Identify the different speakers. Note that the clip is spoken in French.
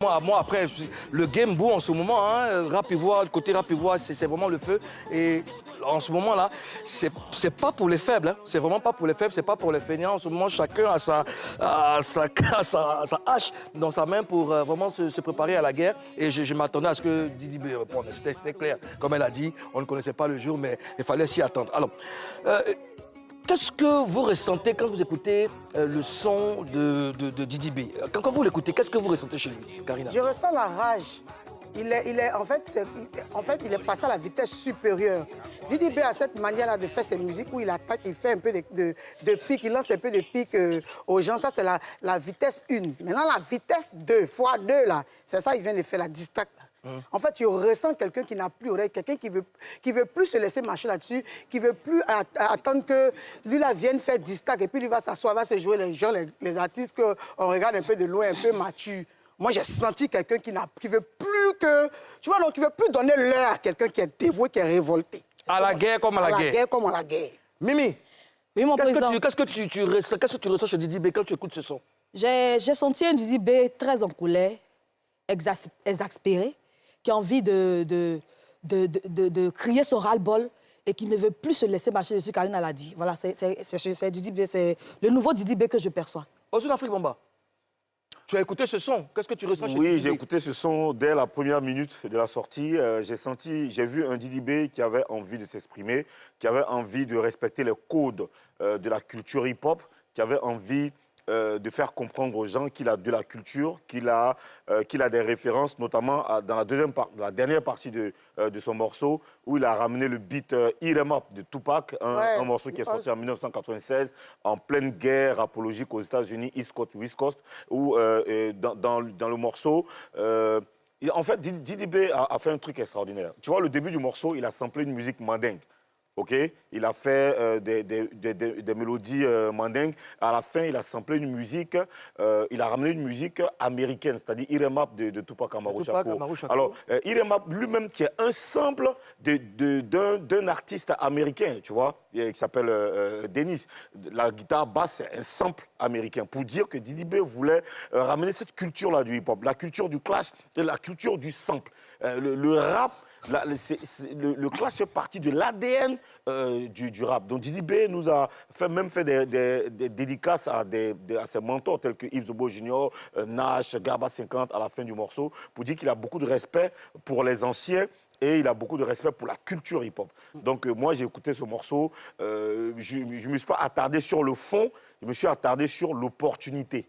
Speaker 1: Moi, après, le game boom en ce moment, hein, rap ivoire, côté rap ivoire, c'est vraiment le feu. Et en ce moment-là, c'est pas pour les faibles. Hein. C'est vraiment pas pour les faibles, c'est pas pour les feignants. En ce moment, chacun a sa hache dans sa main pour vraiment se préparer à la guerre. Et je m'attendais à ce que Didi B réponde. C'était clair. Comme elle a dit, on ne connaissait pas le jour, mais il fallait s'y attendre. Alors, qu'est-ce que vous ressentez quand vous écoutez le son de Didi B? Quand vous l'écoutez, qu'est-ce que vous ressentez chez lui, Karina?
Speaker 2: Je ressens la rage. En fait, il est passé à la vitesse supérieure. Didi B a cette manière-là de faire ses musiques où il attaque, il fait un peu de pique, il lance un peu de pique aux gens. Ça, c'est la vitesse 1. Maintenant, la vitesse 2, fois 2, là, c'est ça, il vient de faire la distac. En fait, tu ressens quelqu'un qui n'a plus oreille, quelqu'un qui veut plus se laisser marcher là-dessus, qui veut plus attendre que lui là vienne faire distac et puis lui va s'asseoir, va se jouer les gens, les artistes qu'on regarde un peu de loin, un peu matures. Moi, j'ai senti quelqu'un qui veut plus que... Tu vois, donc, qui veut plus donner l'heure à quelqu'un qui est dévoué, qui est révolté.
Speaker 1: À la guerre comme à la guerre.
Speaker 2: À la guerre comme à la guerre.
Speaker 1: Mimi,
Speaker 3: oui, mon président.
Speaker 1: qu'est-ce que tu ressens chez Didi B quand tu écoutes ce son?
Speaker 3: J'ai senti un Didi B très en colère, exaspéré, qui a envie de crier son ras-le-bol et qui ne veut plus se laisser marcher dessus, Karina l'a dit. Voilà, c'est Didi B, c'est le nouveau Didi B que je perçois.
Speaker 1: Au Sud-Afrique, Bamba, tu as écouté ce son. Qu'est-ce que tu ressens chez Didi B?
Speaker 4: Oui, j'ai écouté ce son dès la première minute de la sortie. J'ai vu un Didi B qui avait envie de s'exprimer, qui avait envie de respecter les codes de la culture hip-hop, qui avait envie de faire comprendre aux gens qu'il a de la culture, qu'il a des références, notamment dans la dernière partie de son morceau, où il a ramené le beat Eat 'em Up de Tupac, un morceau qui est sorti en 1996, en pleine guerre apologique aux États-Unis, East Coast, West Coast, où dans le morceau... en fait, Didi B a fait un truc extraordinaire. Tu vois, le début du morceau, il a samplé une musique mandingue. Okay? Il a fait des mélodies mandingues. À la fin, il a samplé une musique, il a ramené une musique américaine, c'est-à-dire Eat 'em Up de Tupac Amaru Shakur. Alors, Eat 'em Up lui-même, qui est un sample d'un artiste américain, tu vois, qui s'appelle Dennis. La guitare basse, c'est un sample américain. Pour dire que Didi B voulait ramener cette culture-là du hip-hop, la culture du clash et la culture du sample. Le rap... le clash fait partie de l'ADN du rap. Donc Didi B nous a même fait des dédicaces à ses mentors tels que Yves Zobo Jr., Nash, Garba 50 à la fin du morceau, pour dire qu'il a beaucoup de respect pour les anciens et il a beaucoup de respect pour la culture hip-hop. Donc moi j'ai écouté ce morceau, je ne me suis pas attardé sur le fond, je me suis attardé sur l'opportunité.